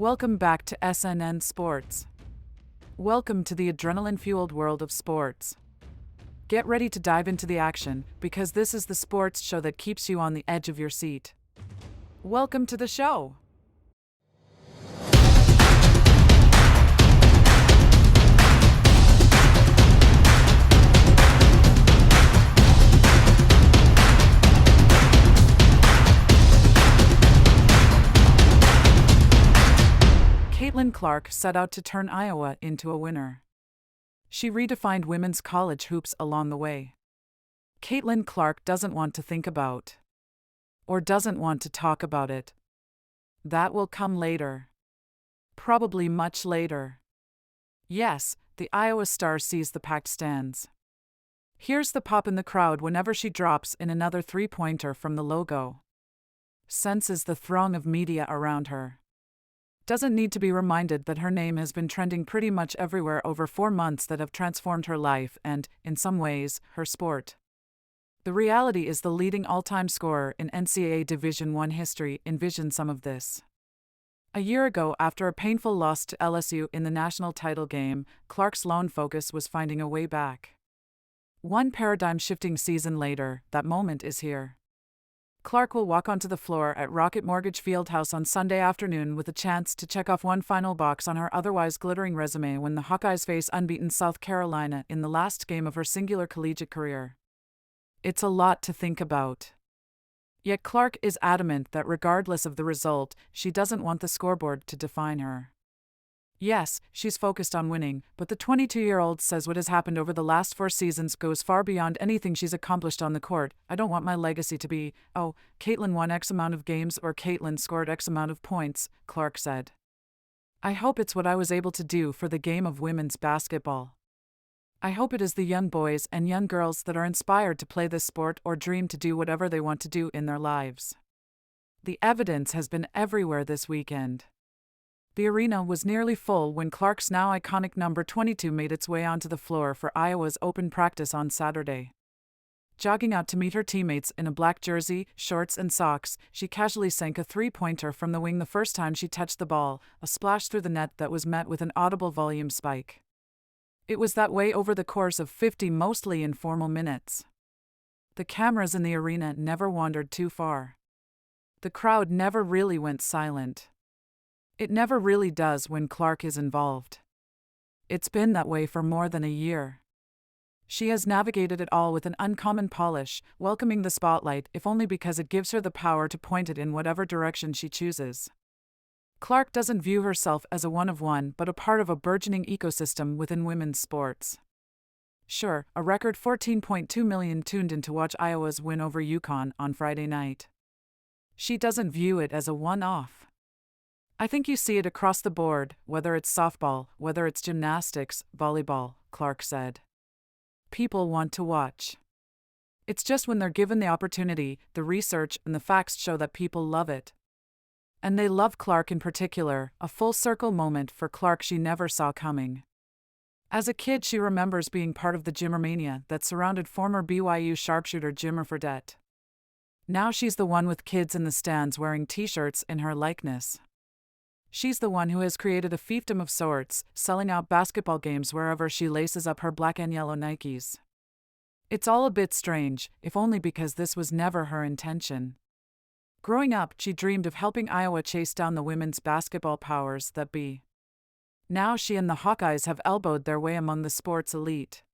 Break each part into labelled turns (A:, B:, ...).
A: Welcome back to SNN Sports. Welcome to the adrenaline-fueled world of sports. Get ready to dive into the action, because this is the sports show that keeps you on the edge of your seat. Welcome to the show. Clark set out to turn Iowa into a winner. She redefined women's college hoops along the way. Clark doesn't want to think about, or doesn't want to talk about it. That will come later. Probably much later. Yes, the Iowa star sees the packed stands. Here's the pop in the crowd whenever she drops in another three-pointer from the logo. Senses the throng of media around her. Doesn't need to be reminded that her name has been trending pretty much everywhere over 4 months that have transformed her life and, in some ways, her sport. The reality is the leading all-time scorer in NCAA Division I history envisioned some of this. A year ago, after a painful loss to LSU in the national title game, Clark's lone focus was finding a way back. One paradigm-shifting season later, that moment is here. Clark will walk onto the floor at Rocket Mortgage Fieldhouse on Sunday afternoon with a chance to check off one final box on her otherwise glittering resume when the Hawkeyes face unbeaten South Carolina in the last game of her singular collegiate career. It's a lot to think about. Yet Clark is adamant that regardless of the result, she doesn't want the scoreboard to define her. Yes, she's focused on winning, but the 22-year-old says what has happened over the last 4 seasons goes far beyond anything she's accomplished on the court. I don't want my legacy to be, oh, Caitlin won X amount of games or Caitlin scored X amount of points, Clark said. I hope it's what I was able to do for the game of women's basketball. I hope it is the young boys and young girls that are inspired to play this sport or dream to do whatever they want to do in their lives. The evidence has been everywhere this weekend. The arena was nearly full when Clark's now iconic number 22 made its way onto the floor for Iowa's open practice on Saturday. Jogging out to meet her teammates in a black jersey, shorts, and socks, she casually sank a three-pointer from the wing the first time she touched the ball, a splash through the net that was met with an audible volume spike. It was that way over the course of 50 mostly informal minutes. The cameras in the arena never wandered too far. The crowd never really went silent. It never really does when Clark is involved. It's been that way for more than a year. She has navigated it all with an uncommon polish, welcoming the spotlight if only because it gives her the power to point it in whatever direction she chooses. Clark doesn't view herself as a one-of-one but a part of a burgeoning ecosystem within women's sports. Sure, a record 14.2 million tuned in to watch Iowa's win over UConn on Friday night. She doesn't view it as a one-off. I think you see it across the board, whether it's softball, whether it's gymnastics, volleyball, Clark said. People want to watch. It's just when they're given the opportunity, the research and the facts show that people love it. And they love Clark in particular, a full-circle moment for Clark she never saw coming. As a kid, she remembers being part of the Jimmermania that surrounded former BYU sharpshooter Jimmer Fredette. Now she's the one with kids in the stands wearing t-shirts in her likeness. She's the one who has created a fiefdom of sorts, selling out basketball games wherever she laces up her black and yellow Nikes. It's all a bit strange, if only because this was never her intention. Growing up, she dreamed of helping Iowa chase down the women's basketball powers that be. Now she and the Hawkeyes have elbowed their way among the sport's elite.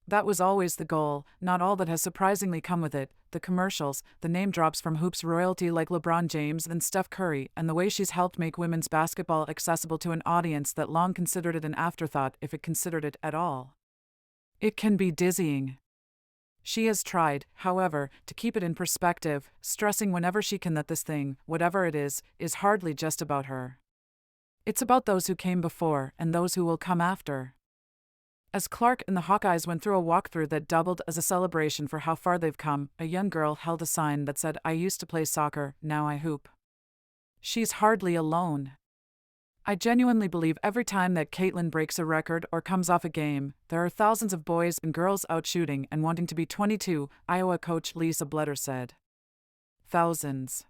A: That was always the goal, not all that has surprisingly come with it, the commercials, the name drops from hoops royalty like LeBron James and Steph Curry, and the way she's helped make women's basketball accessible to an audience that long considered it an afterthought if it considered it at all. It can be dizzying. She has tried, however, to keep it in perspective, stressing whenever she can that this thing, whatever it is hardly just about her. It's about those who came before and those who will come after. As Clark and the Hawkeyes went through a walkthrough that doubled as a celebration for how far they've come, a young girl held a sign that said, "I used to play soccer, now I hoop." She's hardly alone. I genuinely believe every time that Caitlin breaks a record or comes off a game, there are thousands of boys and girls out shooting and wanting to be 22, Iowa coach Lisa Bletter said. Thousands.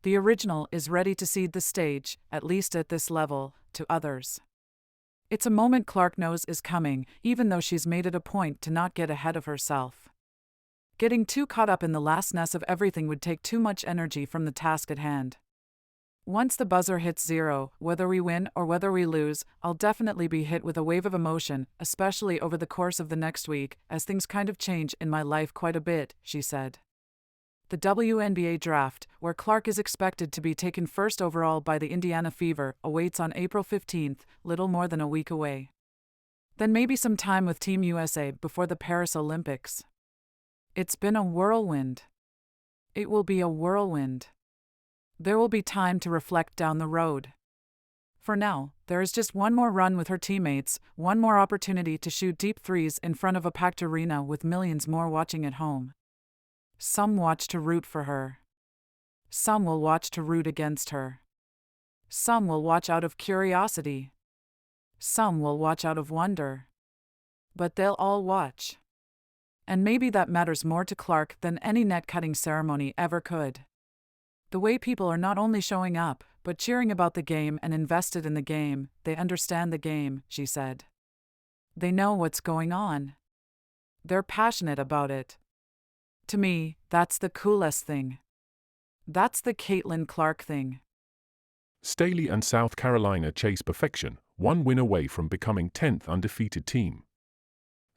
A: The original is ready to cede the stage, at least at this level, to others. It's a moment Clark knows is coming, even though she's made it a point to not get ahead of herself. Getting too caught up in the lastness of everything would take too much energy from the task at hand. Once the buzzer hits 0, whether we win or whether we lose, I'll definitely be hit with a wave of emotion, especially over the course of the next week, as things kind of change in my life quite a bit, she said. The WNBA draft, where Clark is expected to be taken first overall by the Indiana Fever, awaits on April 15th, little more than a week away. Then maybe some time with Team USA before the Paris Olympics. It's been a whirlwind. It will be a whirlwind. There will be time to reflect down the road. For now, there is just one more run with her teammates, one more opportunity to shoot deep threes in front of a packed arena with millions more watching at home. Some watch to root for her. Some will watch to root against her. Some will watch out of curiosity. Some will watch out of wonder. But they'll all watch. And maybe that matters more to Clark than any net-cutting ceremony ever could. The way people are not only showing up, but cheering about the game and invested in the game, they understand the game, she said. They know what's going on. They're passionate about it. To me, that's the coolest thing. That's the Caitlin Clark thing.
B: Staley and South Carolina chase perfection, one win away from becoming 10th undefeated team.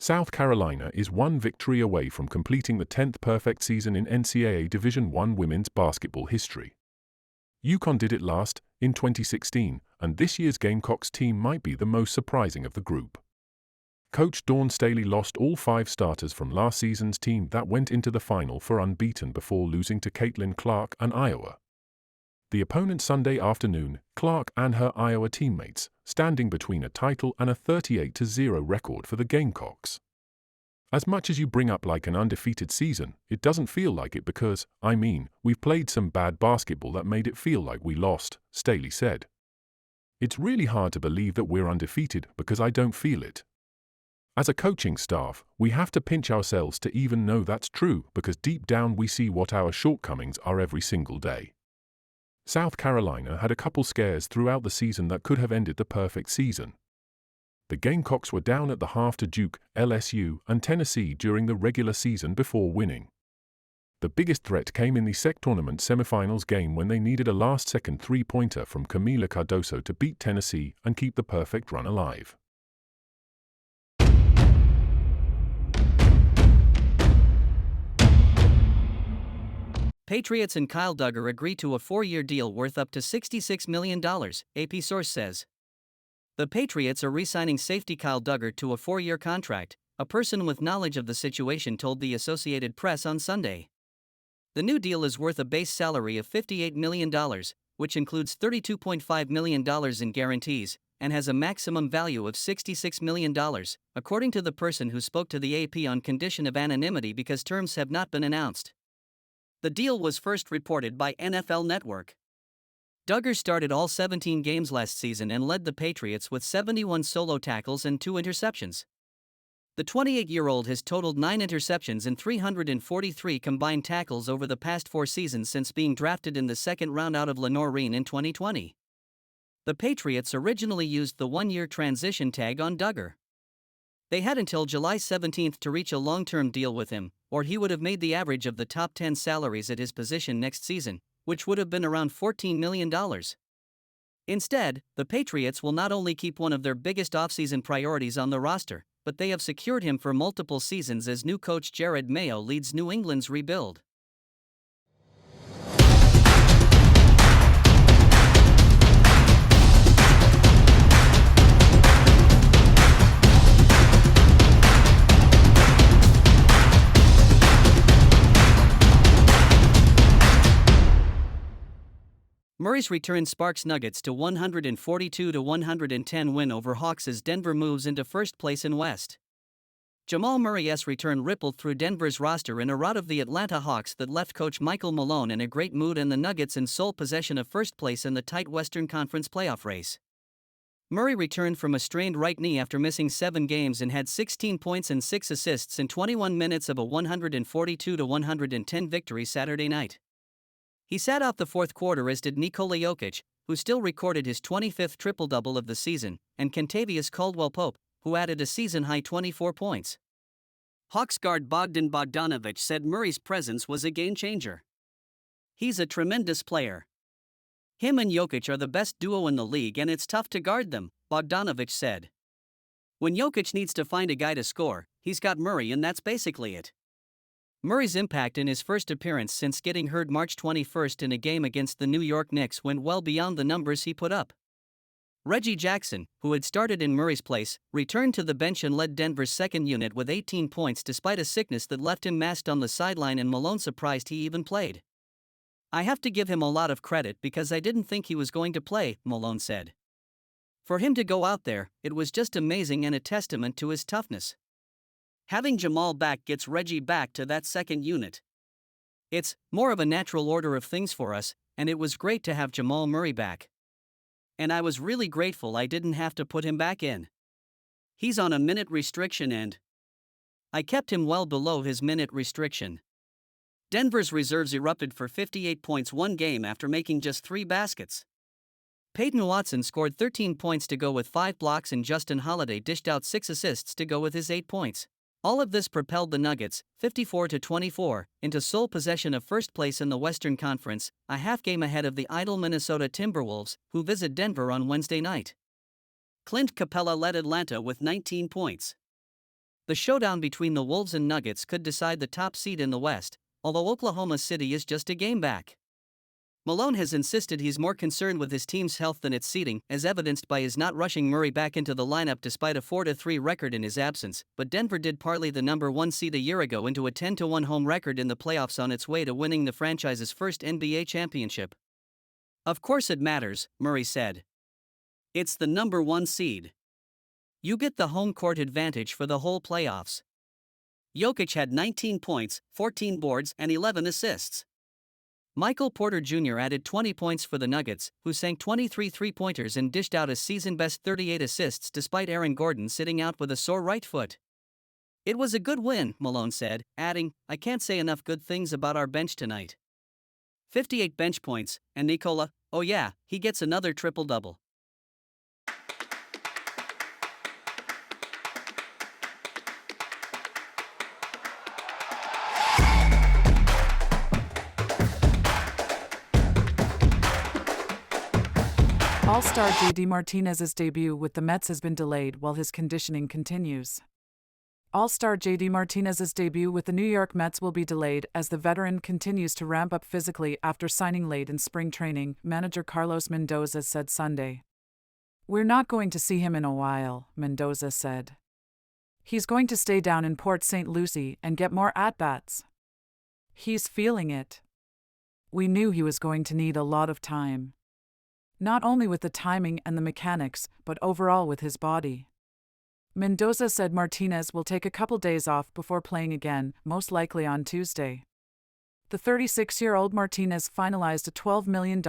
B: South Carolina is one victory away from completing the 10th perfect season in NCAA Division I women's basketball history. UConn did it last, in 2016, and this year's Gamecocks team might be the most surprising of the group. Coach Dawn Staley lost all 5 starters from last season's team that went into the final for unbeaten before losing to Caitlin Clark and Iowa. The opponent Sunday afternoon, Clark and her Iowa teammates, standing between a title and a 38-0 record for the Gamecocks. As much as you bring up like an undefeated season, it doesn't feel like it because, we've played some bad basketball that made it feel like we lost, Staley said. It's really hard to believe that we're undefeated because I don't feel it. As a coaching staff, we have to pinch ourselves to even know that's true because deep down we see what our shortcomings are every single day. South Carolina had a couple scares throughout the season that could have ended the perfect season. The Gamecocks were down at the half to Duke, LSU, and Tennessee during the regular season before winning. The biggest threat came in the SEC tournament semifinals game when they needed a last-second three-pointer from Camila Cardoso to beat Tennessee and keep the perfect run alive.
C: Patriots and Kyle Dugger agree to a 4-year deal worth up to $66 million, AP source says. The Patriots are re-signing safety Kyle Dugger to a 4-year contract, a person with knowledge of the situation told the Associated Press on Sunday. The new deal is worth a base salary of $58 million, which includes $32.5 million in guarantees, and has a maximum value of $66 million, according to the person who spoke to the AP on condition of anonymity because terms have not been announced. The deal was first reported by NFL Network. Dugger started all 17 games last season and led the Patriots with 71 solo tackles and 2 interceptions. The 28-year-old has totaled 9 interceptions and 343 combined tackles over the past 4 seasons since being drafted in the second round out of Lenoir-Rhyne in 2020. The Patriots originally used the 1-year transition tag on Dugger. They had until July 17 to reach a long-term deal with him, or he would have made the average of the top 10 salaries at his position next season, which would have been around $14 million. Instead, the Patriots will not only keep one of their biggest offseason priorities on the roster, but they have secured him for multiple seasons as new coach Jared Mayo leads New England's rebuild. Murray's return sparks Nuggets to 142-110 win over Hawks as Denver moves into first place in West. Jamal Murray's return rippled through Denver's roster in a rout of the Atlanta Hawks that left coach Michael Malone in a great mood and the Nuggets in sole possession of first place in the tight Western Conference playoff race. Murray returned from a strained right knee after missing 7 games and had 16 points and 6 assists in 21 minutes of a 142-110 victory Saturday night. He sat out the fourth quarter, as did Nikola Jokic, who still recorded his 25th triple-double of the season, and Kentavious Caldwell-Pope, who added a season-high 24 points. Hawks guard Bogdan Bogdanović said Murray's presence was a game-changer. "He's a tremendous player. Him and Jokic are the best duo in the league and it's tough to guard them," Bogdanović said. "When Jokic needs to find a guy to score, he's got Murray and that's basically it." Murray's impact in his first appearance since getting hurt March 21 in a game against the New York Knicks went well beyond the numbers he put up. Reggie Jackson, who had started in Murray's place, returned to the bench and led Denver's second unit with 18 points despite a sickness that left him masked on the sideline, and Malone surprised he even played. "I have to give him a lot of credit because I didn't think he was going to play," Malone said. "For him to go out there, it was just amazing and a testament to his toughness. Having Jamal back gets Reggie back to that second unit. It's more of a natural order of things for us, and it was great to have Jamal Murray back. And I was really grateful I didn't have to put him back in. He's on a minute restriction and I kept him well below his minute restriction." Denver's reserves erupted for 58 points one game after making just 3 baskets. Peyton Watson scored 13 points to go with 5 blocks, and Justin Holiday dished out 6 assists to go with his 8 points. All of this propelled the Nuggets, 54-24, into sole possession of first place in the Western Conference, a half game ahead of the idle Minnesota Timberwolves, who visit Denver on Wednesday night. Clint Capella led Atlanta with 19 points. The showdown between the Wolves and Nuggets could decide the top seed in the West, although Oklahoma City is just a game back. Malone has insisted he's more concerned with his team's health than its seeding, as evidenced by his not rushing Murray back into the lineup despite a 4-3 record in his absence, but Denver did partly the number 1 seed a year ago into a 10-1 home record in the playoffs on its way to winning the franchise's first NBA championship. "Of course it matters," Murray said. "It's the number 1 seed. You get the home court advantage for the whole playoffs." Jokic had 19 points, 14 boards, and 11 assists. Michael Porter Jr. added 20 points for the Nuggets, who sank 23 three-pointers and dished out a season-best 38 assists despite Aaron Gordon sitting out with a sore right foot. "It was a good win," Malone said, adding, "I can't say enough good things about our bench tonight. 58 bench points, and Nikola, oh yeah, he gets another triple-double."
A: All-star JD Martinez's debut with the Mets has been delayed while his conditioning continues. All-star JD Martinez's debut with the New York Mets will be delayed as the veteran continues to ramp up physically after signing late in spring training, manager Carlos Mendoza said Sunday. "We're not going to see him in a while," Mendoza said. "He's going to stay down in Port St. Lucie and get more at-bats. He's feeling it. We knew he was going to need a lot of time. Not only with the timing and the mechanics, but overall with his body." Mendoza said Martinez will take a couple days off before playing again, most likely on Tuesday. The 36-year-old Martinez finalized a $12 million,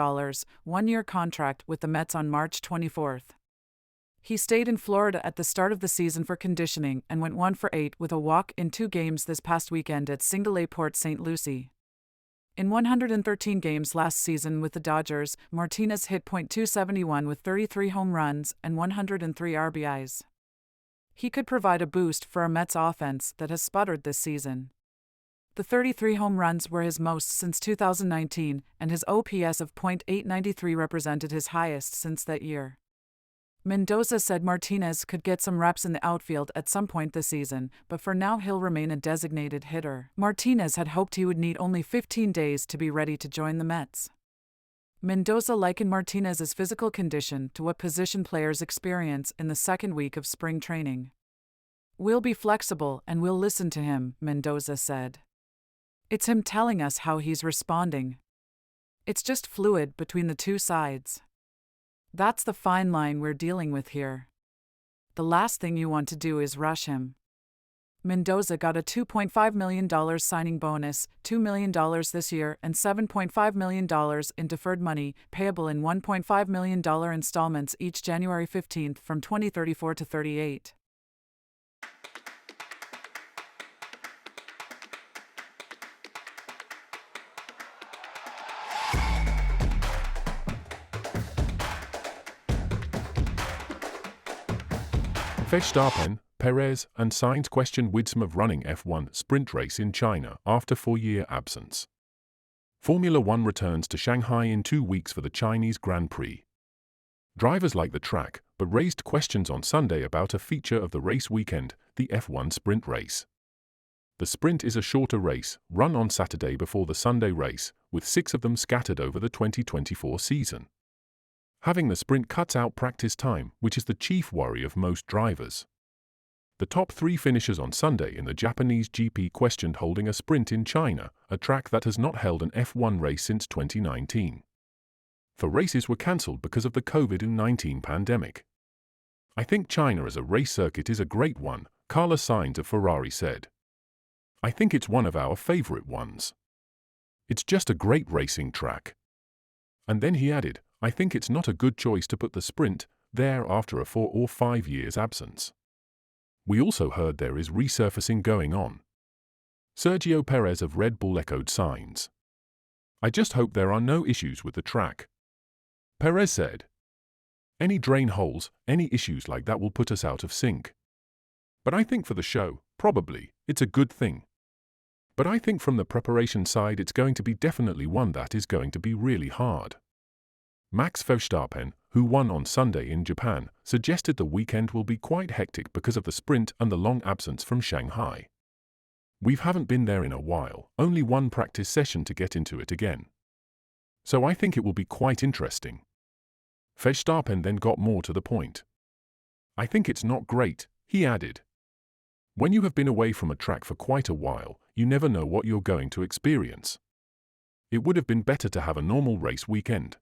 A: one-year contract with the Mets on March 24. He stayed in Florida at the start of the season for conditioning and went 1 for 8 with a walk in 2 games this past weekend at Single A Port St. Lucie. In 113 games last season with the Dodgers, Martinez hit .271 with 33 home runs and 103 RBIs. He could provide a boost for a Mets offense that has sputtered this season. The 33 home runs were his most since 2019, and his OPS of .893 represented his highest since that year. Mendoza said Martinez could get some reps in the outfield at some point this season, but for now he'll remain a designated hitter. Martinez had hoped he would need only 15 days to be ready to join the Mets. Mendoza likened Martinez's physical condition to what position players experience in the second week of spring training. "We'll be flexible and we'll listen to him," Mendoza said. "It's him telling us how he's responding. It's just fluid between the two sides. That's the fine line we're dealing with here. The last thing you want to do is rush him." Mendoza got a $2.5 million signing bonus, $2 million this year, and $7.5 million in deferred money, payable in $1.5 million installments each January 15 from 2034 to 38.
B: Verstappen, Perez, and Sainz question wisdom of running F1 sprint race in China after 4-year absence. Formula One returns to Shanghai in 2 weeks for the Chinese Grand Prix. Drivers like the track, but raised questions on Sunday about a feature of the race weekend, the F1 sprint race. The sprint is a shorter race, run on Saturday before the Sunday race, with 6 of them scattered over the 2024 season. Having the sprint cuts out practice time, which is the chief worry of most drivers. The top 3 finishers on Sunday in the Japanese GP questioned holding a sprint in China, a track that has not held an F1 race since 2019. 4 races were cancelled because of the COVID-19 pandemic. I think China as a race circuit is a great one, Carlos Sainz of Ferrari said. I think it's one of our favorite ones. It's just a great racing track. And then he added, I think it's not a good choice to put the sprint there after a 4 or 5 years absence. We also heard there is resurfacing going on. Sergio Perez of Red Bull echoed Sainz. I just hope there are no issues with the track. Perez said. Any drain holes, any issues like that will put us out of sync. But I think for the show, probably, it's a good thing. But I think from the preparation side it's going to be definitely one that is going to be really hard. Max Verstappen, who won on Sunday in Japan, suggested the weekend will be quite hectic because of the sprint and the long absence from Shanghai. We haven't been there in a while, only 1 practice session to get into it again. So I think it will be quite interesting. Verstappen then got more to the point. I think it's not great, he added. When you have been away from a track for quite a while, you never know what you're going to experience. It would have been better to have a normal race weekend.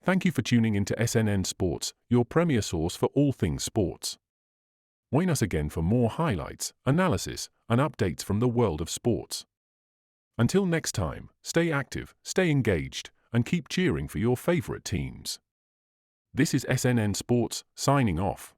B: Thank you for tuning into SNN Sports, your premier source for all things sports. Join us again for more highlights, analysis, and updates from the world of sports. Until next time, stay active, stay engaged, and keep cheering for your favorite teams. This is SNN Sports, signing off.